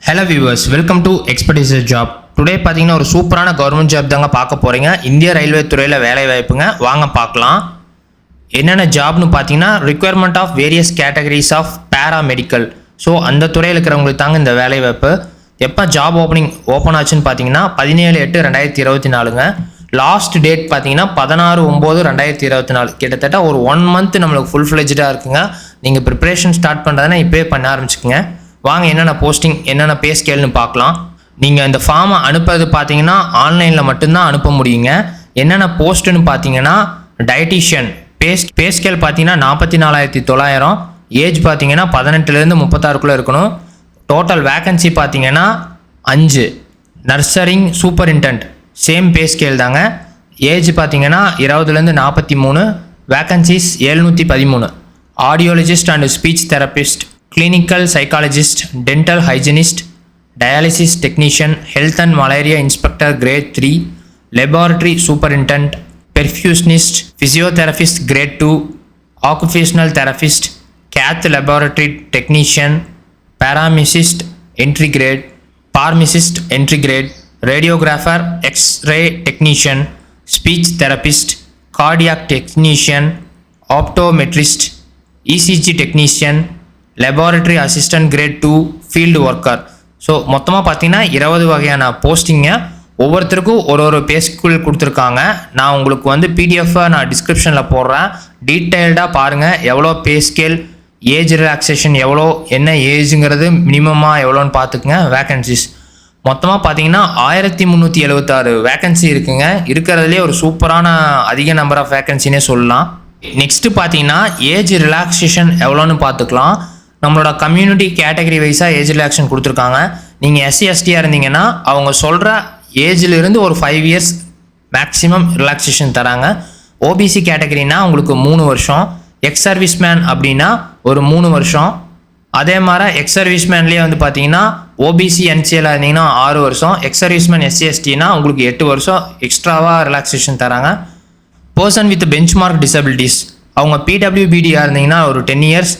Hello viewers, welcome to expertise job. Today பார்த்தீங்கன்னா ஒரு சூப்பரான கவர்மெண்ட் ஜாப் தாங்க பார்க்க போகிறீங்க. இந்திய ரயில்வே துறையில் வேலை வாய்ப்புங்க. வாங்க பார்க்கலாம். என்னென்ன ஜாப்னு பார்த்தீங்கன்னா requirement of various categories of paramedical. So அந்த துறையில் இருக்கிறவங்களுக்கு தாங்க இந்த வேலை வாய்ப்பு. எப்போ ஜாப் ஓப்பன் ஆச்சுன்னு பார்த்தீங்கன்னா 17/8/2024ங்க. லாஸ்ட் டேட் பார்த்தீங்கன்னா 16/9/2024. கிட்டத்தட்ட ஒரு 1 மந்த் நம்மளுக்கு ஃபுல் ஃப்ளெஜ்டாக இருக்குங்க. நீங்கள் ப்ரிப்பரேஷன் ஸ்டார்ட் பண்ணுறதுனா இப்போயே பண்ண ஆரம்பிச்சுக்கோங்க. வாங்க என்னென்ன போஸ்டிங் என்னென்ன பே ஸ்கேல்னு பார்க்கலாம். நீங்கள் இந்த ஃபார்மை அனுப்புறது பார்த்தீங்கன்னா ஆன்லைனில் மட்டும்தான் அனுப்ப முடியுங்க. என்னென்ன போஸ்ட்டுன்னு பார்த்தீங்கன்னா டயட்டிஷியன் பே ஸ்கேல் பார்த்தீங்கன்னா 44,900. ஏஜ் பார்த்தீங்கன்னா 18லேருந்து 36க்குள்ளே இருக்கணும். டோட்டல் வேக்கன்சி பார்த்தீங்கன்னா 5. நர்சரிங் சூப்பரிண்டென்ட் சேம் பே ஸ்கேல் தாங்க. ஏஜ் பார்த்தீங்கன்னா 20லேருந்து 43. Vacancies 713. Audiologist and speech therapist, clinical psychologist, dental hygienist, dialysis technician, health and malaria inspector grade 3, laboratory superintendent, perfusionist, physiotherapist grade 2, occupational therapist, cath laboratory technician, paramedicist entry grade, pharmacist entry grade, radiographer, x-ray technician, speech therapist, cardiac technician, optometrist, ECG technician, laboratory assistant great 2, field worker. So மொத்தமாக பார்த்தீங்கன்னா 20 வகையான போஸ்டிங்க. ஒவ்வொருத்தருக்கும் ஒரு pay scale கொடுத்துருக்காங்க. நான் உங்களுக்கு பிடிஎஃப்பை நான் டிஸ்கிரிப்ஷனில் போடுறேன். டீட்டெயில்டாக பாருங்கள். எவ்வளோ பே ஸ்கேல், ஏஜ் ரிலாக்ஸேஷன் எவ்வளோ, என்ன ஏஜுங்கிறது மினிமமாக எவ்வளோன்னு பார்த்துக்குங்க. வேக்கன்சிஸ் மொத்தமாக பார்த்தீங்கன்னா 1376 வேக்கன்சி இருக்குங்க. இருக்கிறதுலே ஒரு சூப்பரான அதிக நம்பர் ஆஃப் வேக்கன்சினே சொல்லலாம். நெக்ஸ்ட்டு பார்த்தீங்கன்னா ஏஜ் ரிலாக்ஸேஷன் எவ்வளோன்னு பார்த்துக்கலாம். நம்மளோட கம்யூனிட்டி கேட்டகரி வைஸாக ஏஜ் ரிலாக்ஸேஷன் கொடுத்துருக்காங்க. நீங்கள் SC/STயாக இருந்தீங்கன்னா அவங்க சொல்கிற ஏஜிலிருந்து ஒரு 5 இயர்ஸ் மேக்ஸிமம் ரிலாக்ஸேஷன் தராங்க. ஓபிசி கேட்டகரினா உங்களுக்கு 3 வருஷம். எக்ஸ் சர்வீஸ் மேன் அப்படின்னா ஒரு 3 வருஷம். அதே மாதிரி எக்ஸ் சர்வீஸ் மேன்லேயே பார்த்தீங்கன்னா ஓபிசி NCL இருந்தீங்கன்னா 6 வருஷம். எக்ஸ் சர்வீஸ் மேன் SC/STனா உங்களுக்கு 8 வருஷம் எக்ஸ்ட்ராவாக ரிலாக்ஸேஷன் தராங்க. பர்சன் வித் பெஞ்ச்மார்க் டிசபிலிட்டிஸ் அவங்க PWBDயாக இருந்தீங்கன்னா ஒரு 10 இயர்ஸ்.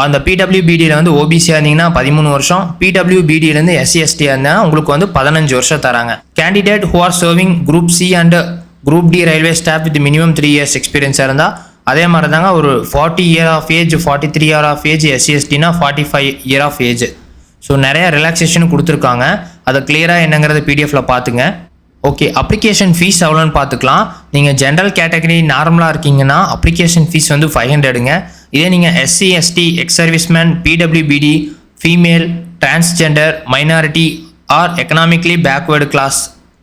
அந்த PWBDயில் ஓபிசியாக இருந்தீங்கன்னா 13 வருஷம். PWBDயிலேருந்து SC/STயாக இருந்தால் உங்களுக்கு 15 வருஷம் தராங்க. Candidate who are serving group C and group D railway staff with minimum 3 years எக்ஸ்பீரியன்ஸாக இருந்தால் அதே மாதிரி தாங்க ஒரு 40 year of age, 43 year of age. SC/STனா 45 இயர் ஆஃப் ஏஜ். ஸோ நிறையா ரிலாக்ஸேஷன் கொடுத்துருக்காங்க. அதை கிளியராக என்னங்கிறத பிடிஎஃப்பில் பார்த்துங்க. ஓகே, அப்ளிகேஷன் ஃபீஸ் எவ்வளோன்னு பார்த்துக்கலாம். நீங்கள் ஜென்ரல் கேட்டகரி நார்மலாக இருக்கீங்கன்னா அப்ளிகேஷன் ஃபீஸ் 500ங்க. இதே நீங்கள் SC/ST, ex serviceman, PWBD, female, transgender, minority or economically backward class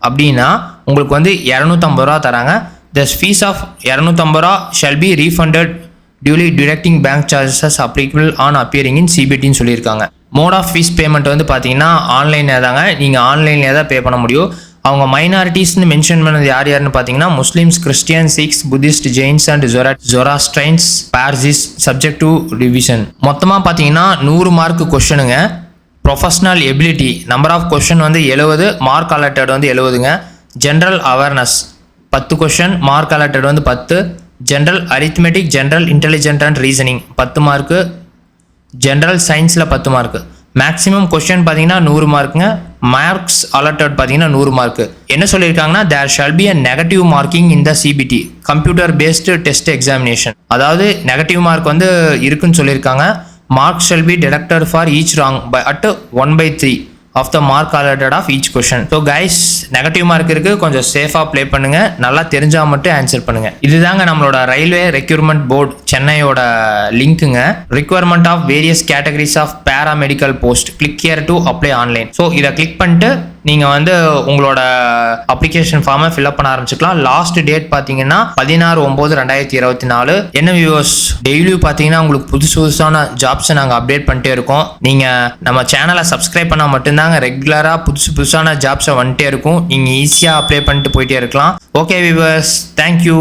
அப்படின்னா உங்களுக்கு 250 ரூபா தராங்க. த ஃபீஸ் ஆஃப் 250 ரூபா shall be refunded duly deducting bank charges applicable on appearing in CBTன்னு சொல்லியிருக்காங்க. மோட் ஆஃப் ஃபீஸ் பேமெண்ட் பார்த்தீங்கன்னா ஆன்லைனில் தாங்க. நீங்கள் ஆன்லைனில் தான் பே பண்ண முடியும். அவங்க மைனாரிட்டிஸ்னு மென்ஷன் பண்ணது யாருன்னு பார்த்தீங்கன்னா Muslims, Christian, Sikhs, Buddhist, Jains and Zoroastrians, Parsis subject to revision. மொத்தமாக பார்த்தீங்கன்னா 100 மார்க் கொஷனுங்க. Professional ability number of question 70, mark allotted 70ங்க. General awareness 10 question, mark allotted 10. General arithmetic, general intelligent and reasoning 10 mark. General சயின்ஸில் 10 மார்க்கு. மேக்ஸிமம் கொஸ்டின் பார்த்தீங்கன்னா 100 மார்க்குங்க. Marks alerted பார்த்தீங்கன்னா 100 mark. என்ன சொல்லியிருக்காங்கன்னா there shall be a negative marking in the CBT computer based test examination. அதாவது negative mark இருக்குன்னு சொல்லியிருக்காங்க. Mark shall be deducted for each wrong by at 1/3 of the mark allotted of each question. So guys, negative mark இருக்குது, கொஞ்சம் சேஃபாக play பண்ணுங்கள். நல்லா தெரிஞ்சால் மட்டும் ஆன்சர் பண்ணுங்கள். இதுதாங்க நம்மளோட ரயில்வே ரெக்யூர்மெண்ட் போர்டு சென்னையோட லிங்க்குங்க. Recruitment of various categories of paramedical post, click here to apply online. So இதை கிளிக் பண்ணிட்டு நீங்கள் உங்களோட அப்ளிகேஷன் ஃபார்மை ஃபில்அப் பண்ண ஆரம்பிச்சுக்கலாம். லாஸ்ட் டேட் பார்த்தீங்கன்னா 16/9/2024. என்ன வியூவர்ஸ், டெய்லியும் பார்த்தீங்கன்னா உங்களுக்கு புதுசான ஜாப்ஸை நாங்கள் அப்டேட் பண்ணிட்டே இருக்கோம். நீங்கள் நம்ம சேனலை சப்ஸ்கிரைப் பண்ணால் மட்டும்தாங்க ரெகுலராக புதுசான ஜாப்ஸை வந்துட்டே இருக்கும். நீங்கள் ஈஸியாக அப்ளை பண்ணிட்டு போயிட்டே இருக்கலாம். Okay viewers, thank you.